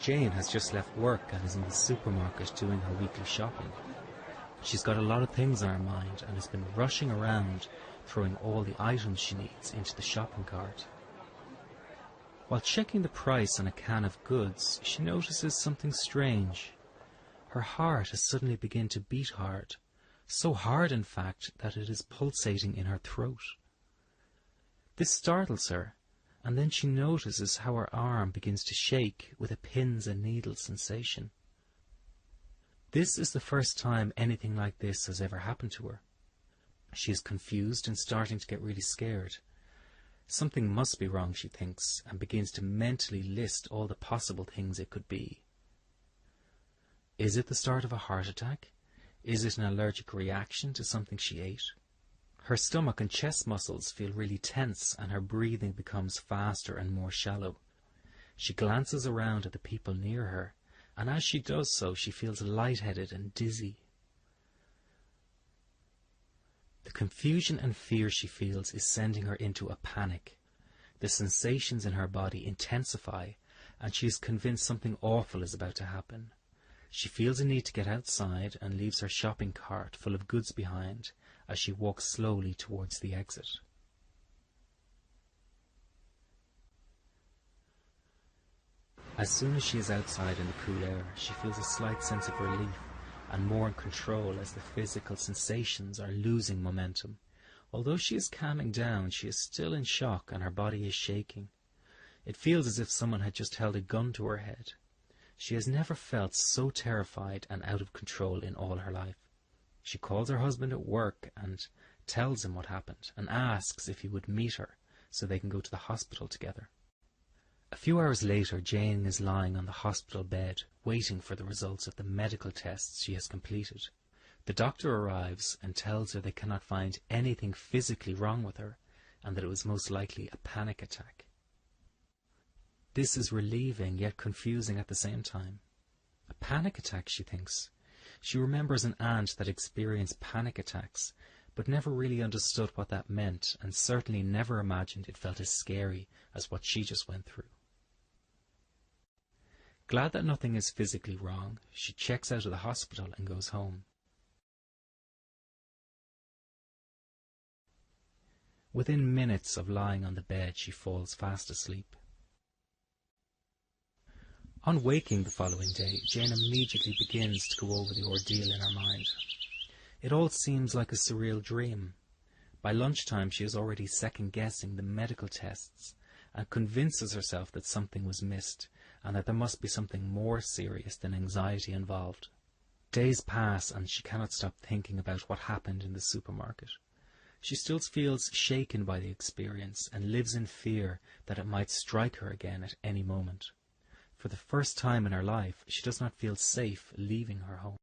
Jane has just left work and is in the supermarket doing her weekly shopping. She's got a lot of things on her mind and has been rushing around, throwing all the items she needs into the shopping cart. While checking the price on a can of goods, she notices something strange. Her heart has suddenly begun to beat hard, so hard in fact that it is pulsating in her throat. This startles her, and then she notices how her arm begins to shake with a pins and needles sensation. This is the first time anything like this has ever happened to her. She is confused and starting to get really scared. Something must be wrong, she thinks, and begins to mentally list all the possible things it could be. Is it the start of a heart attack? Is it an allergic reaction to something she ate? Her stomach and chest muscles feel really tense and her breathing becomes faster and more shallow. She glances around at the people near her, and as she does so, she feels lightheaded and dizzy. The confusion and fear she feels is sending her into a panic. The sensations in her body intensify, and she is convinced something awful is about to happen. She feels a need to get outside and leaves her shopping cart full of goods behind as she walks slowly towards the exit. As soon as she is outside in the cool air, she feels a slight sense of relief and more in control as the physical sensations are losing momentum. Although she is calming down, she is still in shock and her body is shaking. It feels as if someone had just held a gun to her head. She has never felt so terrified and out of control in all her life. She calls her husband at work and tells him what happened and asks if he would meet her so they can go to the hospital together. A few hours later, Jane is lying on the hospital bed, waiting for the results of the medical tests she has completed. The doctor arrives and tells her they cannot find anything physically wrong with her, and that it was most likely a panic attack. This is relieving, yet confusing at the same time. A panic attack, she thinks. She remembers an aunt that experienced panic attacks, but never really understood what that meant, and certainly never imagined it felt as scary as what she just went through. Glad that nothing is physically wrong, she checks out of the hospital and goes home. Within minutes of lying on the bed, she falls fast asleep. On waking the following day, Jane immediately begins to go over the ordeal in her mind. It all seems like a surreal dream. By lunchtime, she is already second-guessing the medical tests and convinces herself that something was missed and that there must be something more serious than anxiety involved. Days pass and she cannot stop thinking about what happened in the supermarket. She still feels shaken by the experience and lives in fear that it might strike her again at any moment. For the first time in her life, she does not feel safe leaving her home.